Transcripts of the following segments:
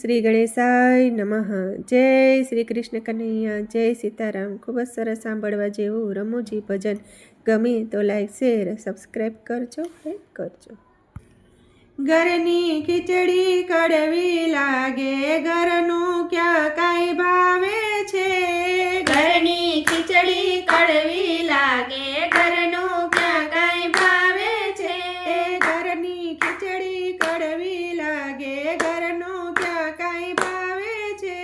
શ્રી ગણેશાય નમઃ. જય શ્રી કૃષ્ણ કનૈયા, જય સીતારામ. ખૂબ જ સરસ સાંભળવા જેવું રમૂજી ભજન. ગમે તો લાઈક શેર સબસ્ક્રાઈબ કરજો, લાઈક કરજો. ઘરની ખીચડી કડવી લાગે, ઘરનું ક્યાં કાંઈ ભાવે છે. ઘરની ખીચડી કડવી લાગે, ઘરનું ક્યાં કાંઈ ભાવે છે. ઘરની ખીચડી કડવી લાગે, ઘરનું ક્યાં કાંઈ ભાવે છે.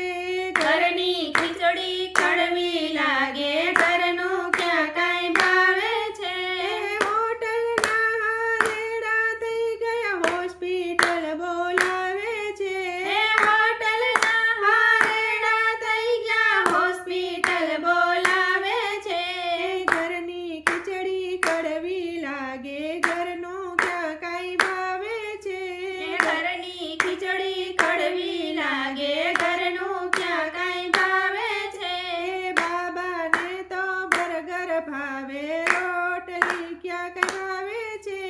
ઘરની ખીચડી કડવી લાગે, ઘરનું ક્યાં કાંઈ ભાવે છે. હોટલના હારેડા થઈ ગયા, હોસ્પિટલ બોલાવે છે. હોટલના હારેડા થઈ ગયા, હોસ્પિટલ બોલાવે છે. ઘરની ખીચડી કડવી લાગે, ઘરનું ક્યાં કાંઈ ભાવે છે. ઘરની ખીચડી કડવી લાગે, ઘરનું ક્યાં કાંઈ ભાવે છે. બાબાને તો બર્ગર ભાવે, રોટલી ક્યાં કાંઈ ભાવે છે.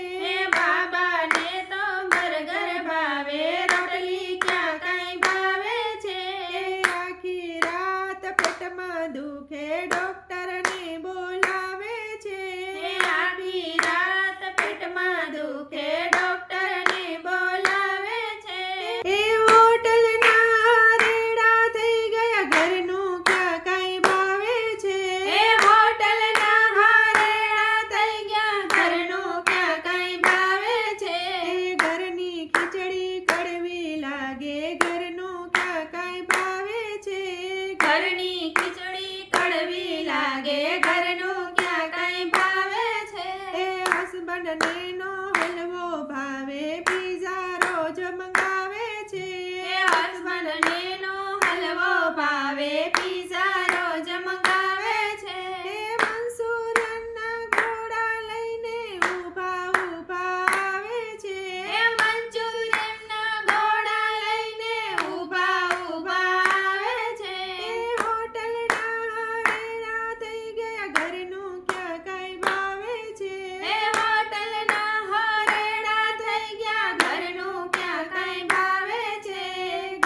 બાબાને તો બર્ગર ભાવે, રોટલી ક્યાં કાંઈ ભાવે છે. આખી રાત પેટમાં દુખે, ડોક્ટરને બોલાવે છે. આખી રાત પેટમાં દુખે, ડોક્ટરને બોલાવે છે. હોટલના હારેડા થઈ ગયા, ઘરનું ક્યાં કાંઈ ભાવે છે. હોટલના હારેડા થઈ ગયા, ઘરનું ક્યાં કાંઈ ભાવે છે. ઘરની ખીચડી કડવી લાગે, ઘરનું ક્યાં કાંઈ ભાવે છે. ઘરની ખીચડી કડવી લાગે, ઘરનું ક્યાં કાંઈ ભાવે છે. હસબન્ડને નો હલવો ભાવે, પીઝા રોજ મંગાવે છે. હસબન્ડને નો હલવો ભાવે, પીઝા રોજ મંગાવે છે. મંચુરિયનના ગોળા લઈને ઊભા ઊભા આવે છે. મંચુરિયનના ગોળા લઈને ઊભા ઊભા આવે છે. હોટલના હારેડા થઈ ગયા, ઘરનું ક્યાં કાંઈ ભાવે છે. હોટલના હારેડા થઈ ગયા, ઘરનું ક્યાં કાંઈ ભાવે છે.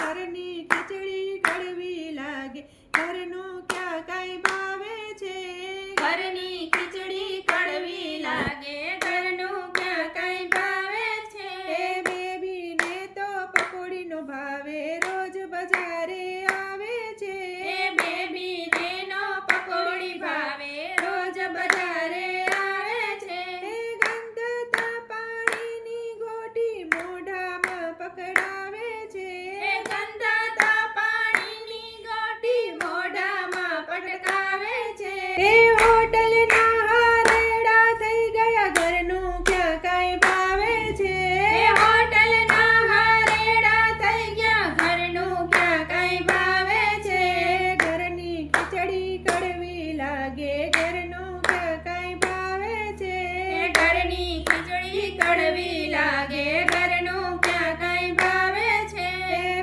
ઘરની ખીચડી કડવી લાગે, ઘરનું ક્યાં કાંઈ ભાવે છે. ઘરની ખીચડી કડવી લાગે, ઘરનું ક્યાં કાંઈ ભાવે છે. બેબીને તો પકોડીનો ભાવે, રોજ બજારે આવે છે. બેબીને નો પકોડી ભાવે, રોજ બજારે આવે છે. ગંદતા પાણીની ગોટી મોઢામાં પકડાવે છે. ગંધાતા પાણીની ગોટી મોઢામાં પટકાવે છે. હોટલના હારેડા થઈ ગયા, ઘરનું ક્યાં કાંઈ ભાવે છે. હોટલના હારેડા થઈ ગયા, ઘરનું ક્યાં કાંઈ ભાવે છે. ઘરની ખીચડી કડવી લાગે, ઘરનું ક્યાં કાંઈ ભાવે છે. ઘરની ખીચડી કડવી લાગે, ઘરનું ક્યાં કાંઈ ભાવે છે.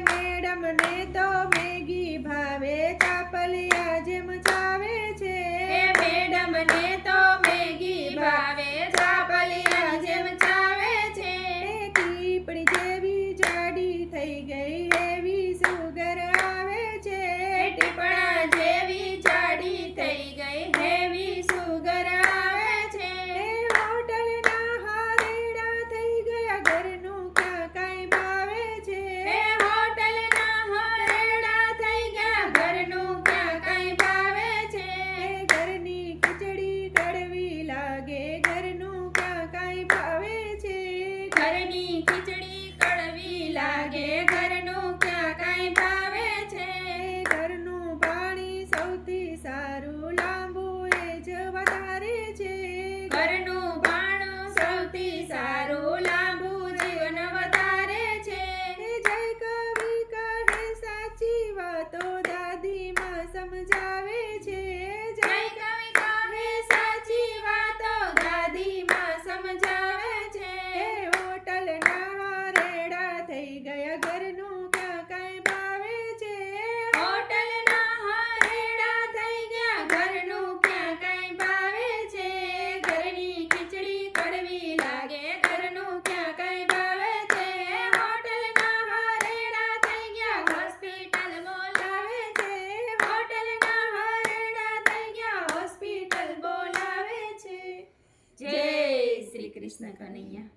મેડમને તો મેગી ભાવે, ચાપલિયા જેમ ચાવે છે. મેડમને તો મેગી ભાવે, ચાપલિયા જેમ ચાવે છે. ટીપણી જેવી જાડી થઈ ગઈ, એવી સુગર આવે છે. ટીપણા જેવી જાડી થઈ ગઈ, હેવી સુગર આવે છે. હોટલના હારેડા થઈ કૃષ્ણ કનૈયા.